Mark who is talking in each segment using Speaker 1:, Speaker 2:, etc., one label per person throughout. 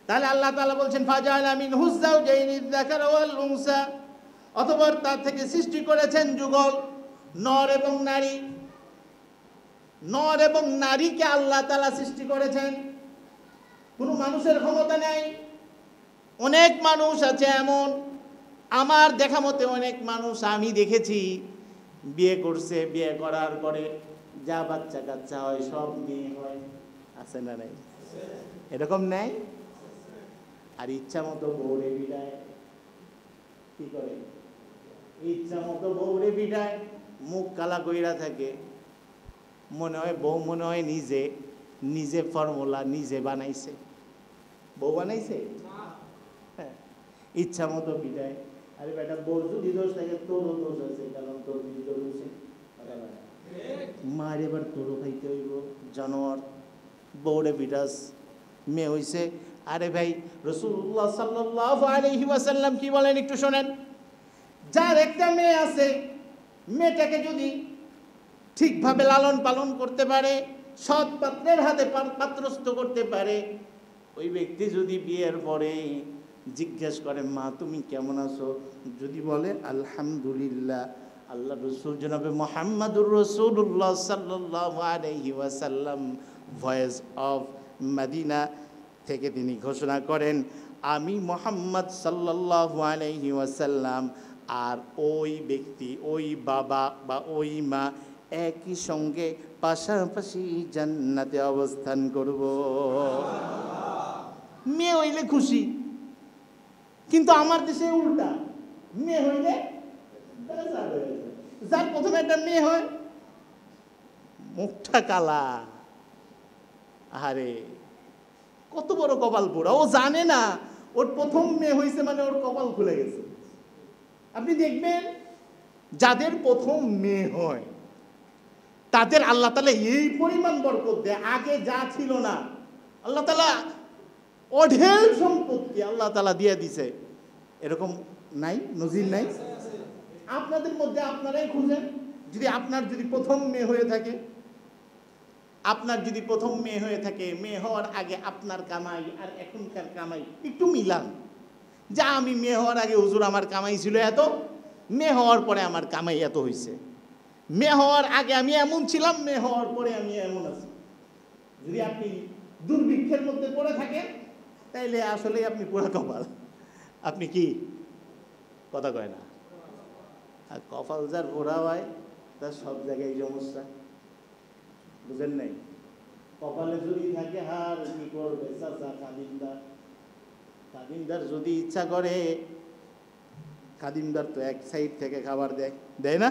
Speaker 1: তাহলে আল্লাহ তাআলা বলছেন ফাজাআলা মিনহু যাওজাইনি যাকারা ওয়াল উনসা, অতঃপর তার থেকে সৃষ্টি করেছেন যুগল, নর এবং নারী। নর এবং নারীকে আল্লাহ তাআলা সৃষ্টি করেছেন। কোনো মানুষের ক্ষমতা নেই। অনেক মানুষ আছে এমন, আমার দেখা মতে অনেক মানুষ আমি দেখেছি বিয়ে করছে, বিয়ে করার পরে যা বাচ্চা কাচ্চা হয় সব মেয়ে হয়। আছে না নাই? এরকম নেই? আর ইচ্ছা মতো বউরে বিদায় কি করে? ইচ্ছা মতো বউরে বিদায়, মুখ কালা কইরা থাকে। মনে হয় বউ মনে হয় নিজে নিজে ফর্মুলা নিজে বানাইছে। বউ বানাইছে? হ্যাঁ, ইচ্ছা মতো বিদায়। আরে বেটা, বউ যদি দোষ থাকে তোরও দোষ আছে, কারণ তোর নিজে দোষে মার এবার তোরও খাইতে হইব। জানোয়ার, বউরে বিরাজ, মেয়ে হইছে। আরে ভাই, রাসূলুল্লাহ সাল্লাল্লাহু আলাইহি ওয়াসাল্লাম কি বলেন একটু শোনেন। যার একটা মেয়ে আছে, মেয়েটাকে যদি ঠিকভাবে লালন পালন করতে পারে, সৎ পাত্রের হাতে পাত্রস্থ করতে পারে, ওই ব্যক্তি যদি বিয়ের পরে জিজ্ঞেস করে মা তুমি কেমন আছো, যদি বলে আলহামদুলিল্লাহ, আল্লাহ রসুল জনাবে মুহাম্মাদুর রাসূলুল্লাহ সাল্লাল্লাহু আলাইহি ওয়াসাল্লাম ভয়েস অফ মদিনা থেকে তিনি ঘোষণা করেন, আমি মুহাম্মদ সাল্লাল্লাহু আলাইহি ওয়াসাল্লাম আর ওই ব্যক্তি, ওই বাবা বা ওই মা একই সঙ্গে পাশাপাশি জান্নাতে অবস্থান করব। মেয়ে হইলে খুশি, কিন্তু আমার দেশে উল্টা, মেয়ে হইলে যার প্রথমে একটা মেয়ে হয় মুখটা কালা। আরে কত বড় কপাল পোড়া, ও জানে না ওর প্রথম মেয়ে হয়েছে মানে ওর কপাল খুলে গেছে। আপনি দেখবেন যাদের প্রথম মেয়ে হয় তাদের আল্লাহ তাআলা এই পরিমাণ বরকত দেয়, আগে যা ছিল না আল্লাহ তাআলা অঢেল সম্পত্তি আল্লাহ তাআলা দিয়ে দিছে। এরকম নাই? নজির নাই? আপনাদের মধ্যে আপনারাই খুঁজেন, যদি আপনার যদি প্রথম মেয়ে হয়ে থাকে, আপনার যদি প্রথম মেয়ে হয়ে থাকে, মেয়ে হওয়ার আগে আপনার কামাই আর এখনকার কামাই একটু মিলান। যা আমি মেয়ে হওয়ার আগে হুজুর আমার কামাই ছিল এত, মেয়ে হওয়ার পরে আমার কামাই এত হয়েছে। মেয়ে হওয়ার আগে আমি এমন ছিলাম, মেয়ে হওয়ার পরে আমি এমন আছি। যদি আপনি দুর্ভিক্ষের মধ্যে পড়ে থাকেন তাইলে আসলে আপনি পুরা কপাল। আপনি কি কথা কয় না? আর কপাল যার পোড়া হয় তার সব জায়গায় সমস্যা, বুঝেন নাই? কপালে যদি থাকে হার কি করবে চাচা খাদিমদার। খাদিমদার যদি ইচ্ছা করে, খাদিমদার তো এক সাইড থেকে খাবার দেয়, দেয় না?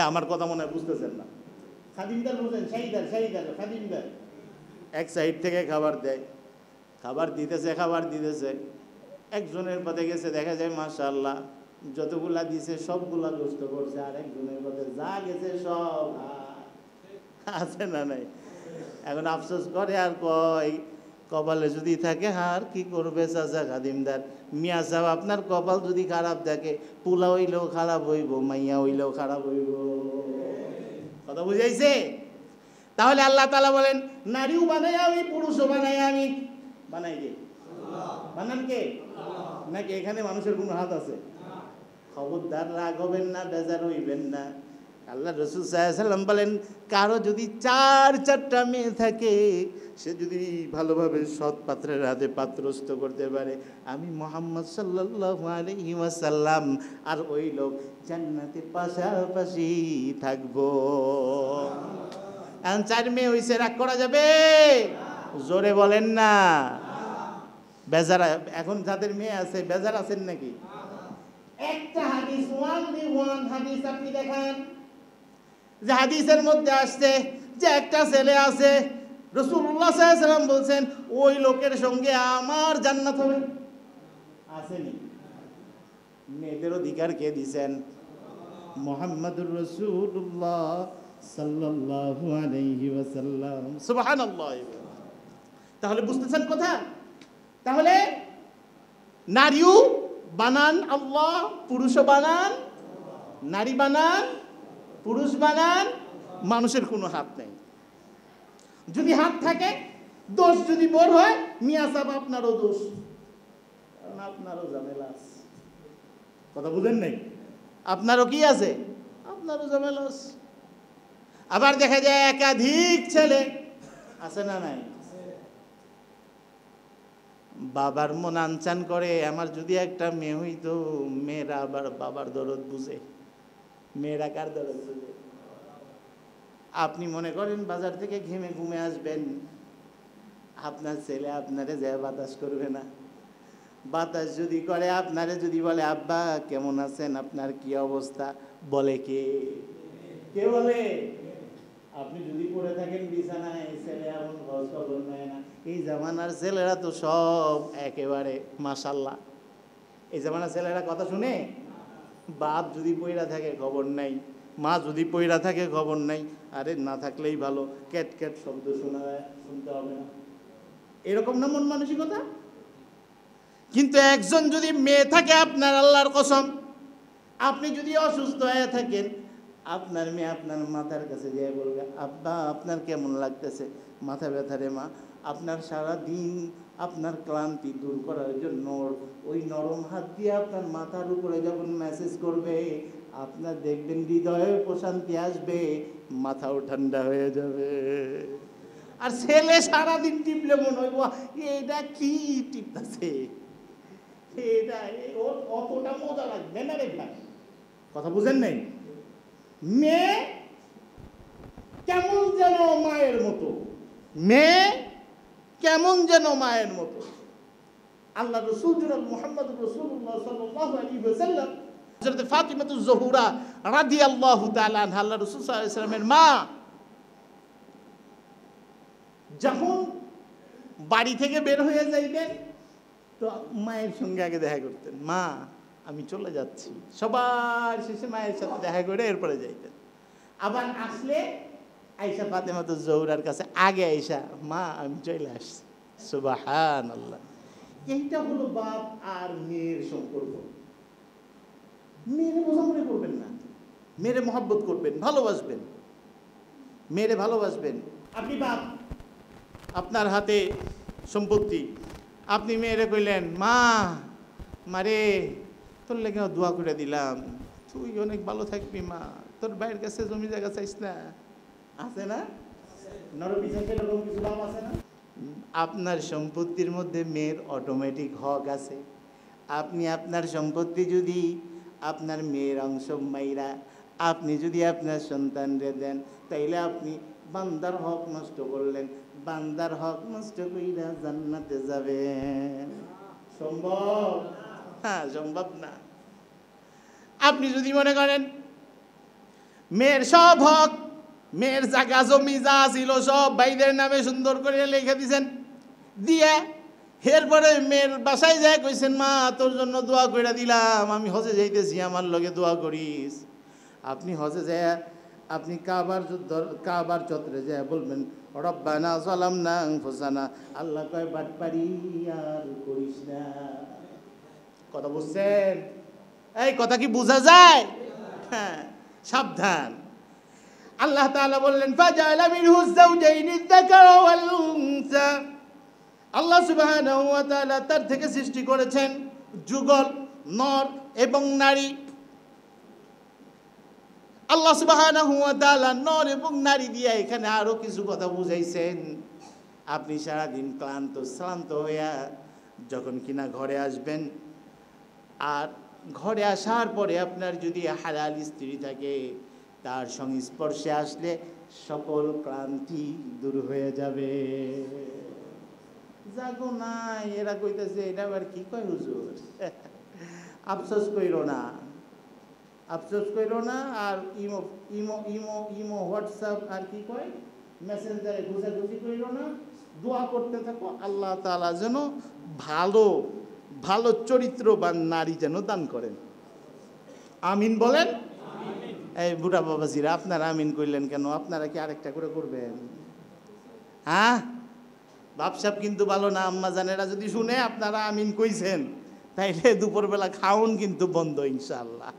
Speaker 1: আমার কথা মনে হয় বুঝতেছেন না। খাদিমদার বুঝেন, শাহিদার শাহিদার খাদিমদার এক সাইড থেকে খাবার দেয়, খাবার দিতেছে। একজনের পথে গেছে, দেখা যায় মাশাআল্লাহ যতগুলা দিছে সবগুলা গোস্ত করছে, আর একজনের পথে যা গেছে সব আছে না নাই? এখন আফসোস করে আর কয় কপালে যদি থাকে হার কি করবে চাচা খাদিমদার। মিয়া সাহেব আপনার কপাল যদি খারাপ থাকে, পোলা হইলেও খারাপ হইব, মাইয়া হইলেও খারাপ হইব। কথা বুঝাইছে? তাহলে আল্লাহ তাআলা বলেন নারীও বানাই আমি, পুরুষও বানাই আমি। বানাই কে? বানান কে? নাকি এখানে মানুষের কোনো হাত আছে? খবরদার রাগ হবেন না, বেজার হইবেন না। আল্লাহ রাসূল সাল্লাল্লাহু আলাইহি ওয়াসাল্লাম বলেন কারো যদি চারটা মেয়ে থাকে, সে যদি ভালোভাবে সৎ পাত্রের হাতে পাত্রস্থ করতে পারে, আমি মুহাম্মদ সাল্লাল্লাহু আলাইহি ওয়াসাল্লাম আর ওই লোক জান্নাতে পাশাপাশি থাকবো। এখন 4 মেয়ে হইছে, রাগ করা যাবে? জোরে বলেন না। বেজার এখন যাদের মেয়ে আছে বেজার আছেন নাকি? একটা হাদিস, ওয়ান হাদিস আপনি দেখান যে হাদিসের মধ্যে আসছে যে একটা ছেলে আছে, রাসূলুল্লাহ সাল্লাল্লাহু আলাইহি ওয়াসাল্লাম বলছেন ওই লোকের সঙ্গে আমার জান্নাত হবে। আসেনি? মেয়েদের অধিকার কে দিয়েছেন? মুহাম্মাদুর রাসূলুল্লাহ সাল্লাল্লাহু আলাইহি ওয়াসাল্লাম। সুবহানাল্লাহ। তাহলে বুঝতেছেন কথা? তাহলে নারীও বানান আল্লাহ, পুরুষও বানান, নারী বানান, পুরুষ বানান, মানুষের কোনো হাত নেই। যদি হাত থাকে দোষ যদি বড় হয় মিয়া সাহেব আপনারও দোষ, কারণ আপনারও ঝামেলা আছে। কথা বুঝেন নাই? আপনারও কি আছে? আপনারও ঝামেলা আছে। আবার দেখা যায় একাধিক ছেলে আছে না নাই, বাবার মন আনচান করে আমার যদি একটা মেয়ে হইতো। মেয়েরা আবার বাবার দরদ বুঝে, মেয়েরা কার দরদ বুঝে? আপনি মনে করেন বাজার থেকে ঘেমে ঘুমে আসবেন, আপনার ছেলে আপনারে যায় বাতাস করবে না? বাতাস যদি করে, আপনারে যদি বলে আব্বা কেমন আছেন, আপনার কি অবস্থা, বলে কে? কে বলে? আপনি যদি পড়ে থাকেন বিছানায়, ছেলে এমন খবর নেয় না। এই জামানার ছেলেরা তো সব একেবারে মাশাআল্লাহ। এই জামানার ছেলেরা কথা শুনে? বাপ যদি পইরা থাকে খবর নাই, মা যদি পইরা থাকে খবর নাই। আরে না থাকলেই ভালো, ক্যাট ক্যাট শব্দ শোনা যায়, শুনতে হবে না। এরকম না মন মানসিকতা? কিন্তু একজন যদি মেয়ে থাকে, আপনার আল্লাহর কসম, আপনি যদি অসুস্থ হয়ে থাকেন, আপনার মেয়ে আপনার মাথার কাছে যেয়ে বলবে আব্বা আপনার কেমন লাগতেছে, মাথা ব্যথা রে মা। আপনার সারা দিন আপনার ক্লান্তি দূর করার জন্য ওই নরম হাত দিয়ে আপনার মাথার উপরে যখন মেসেজ করবে, আপনার দেখবেন হৃদয়ে প্রশান্তি আসবে, মাথাও ঠান্ডা হয়ে যাবে। আর ছেলে সারাদিন টিপলে মনে হইব এটা কি টিপতেছে, এটা অতটা মজা লাগবে না রে ভাই। কথা বুঝেন নাই? মেয়ে কেমন যেন মায়ের মতো, মেয়ে কেমন যেন মায়ের মতো। আল্লাহ রাসূল জনাব মুহাম্মদ রাসূলুল্লাহ সাল্লাল্লাহু আলাইহি ওয়াসাল্লাম, হযরত ফাতিমাতুজ জোহরা রাদিয়াল্লাহু তাআলা আনহা, আল্লাহ রাসূল সাল্লাল্লাহু আলাইহি ওয়াসাল্লামের মা, যখন বাড়ি থেকে বের হয়ে যাইতেন তো মায়ের সঙ্গে আগে দেখা করতেন, মা আমি চলে যাচ্ছি। সবার শেষে মায়ের সাথে দেখা করে এরপরে যাইতেন। আবার আসলে আয়েশা ফাতেমাতুজ জোহরার কাছে আগে আয়েশা, মা আমি চলে আসছি। সুবহানাল্লাহ। এইটা হলো বাপ আর মেয়ের সম্পর্ক। মেয়েরে বোঝা মনে করবেন না, মেয়েরে মহব্বত করবেন, ভালোবাসবেন, মেয়েরে ভালোবাসবেন। আপনি বাপ, আপনার হাতে সম্পত্তি, আপনি মেয়েরে কইলেন মা মারে তোর লেগে দোয়া করে দিলাম, তুই অনেক ভালো থাকবি মা, তোর ভাইয়ের কাছে জমি জায়গা চাইস না। আছে না? এরকম কিছু বাপ আছে না? আপনার সম্পত্তির মধ্যে মেয়ের অটোমেটিক হক আছে। আপনি আপনার সম্পত্তি যদি আপনার মেয়ের অংশ মাইরা আপনি যদি আপনার সন্তানরে দেন, তাইলে আপনি বান্দার হক নষ্ট করলেন। বান্দার হক নষ্ট কইরা জান্নাতে যাবেন? সম্ভব? হ্যাঁ, সম্ভব না। আপনি যদি মনে করেন মেয়ের সব হক, মেয়ের জায়গা জমি যা ছিল সব ভাইদের নামে সুন্দর করে লিখে দিয়েছেন, দিয়ে এরপরে মেয়ের বাসায় যায় কইছেন মা তোর জন্য দোয়া করে দিলাম, আমি হজে যাইতেছি, আমার লগে দোয়া করিস। আপনি হজে যায় আপনি কাবার চত্বরে যায় বলবেন রব্বানা যালামনা আনফুসানা, আল্লাহ কয় বাটপারি আর করিস না। কথা বুঝছেন? এই কথা কি বোঝা যায়? হ্যাঁ, সাবধান। আল্লাহ তাআলা বললেন ফাজালা মিনহু যাওজাইনি যাকারা ওয়াল উনসা। আল্লাহ সুবহানাহু ওয়া তাআলা তার থেকে সৃষ্টি করেছেন যুগল, নর এবং নারী। আল্লাহ সুবহানাহু ওয়া তাআলা নর এবং নারী দিয়ে এখানে আরো কিছু কথা বুঝাইছেন। আপনি সারাদিন ক্লান্ত শ্রান্ত হইয়া যখন কিনা ঘরে আসবেন, আর ঘরে আসার পরে আপনার যদি হালাল স্ত্রী থাকে, তার সংস্পর্শে আসলে সকল ক্লান্তি দূর হয়ে যাবে। জাগো না, এরা কইতেছে এটা আবার কি কয় হুজুর? আফসোস কইরো না, আফসোস কইরো না। আর imo imo imo imo WhatsApp আর কি কয় মেসেঞ্জারে ঘুষাঘুষি কইরো না, দোয়া করতে থাকো আল্লাহ তাআলা যেন ভালো ভালো চরিত্রবান নারী যেন দান করেন। আমিন বলেন। এই বুড়া বাবাজিরা আপনারা আমিন কইলেন কেন? আপনারা কি আরেকটা করে করবেন? হ্যাঁ, বাপসাপ কিন্তু ভালো না। আম্মা জানেরা যদি শুনে আপনারা আমিন কইছেন, তাইলে দুপুরবেলা খাউন কিন্তু বন্ধ ইনশাআল্লাহ।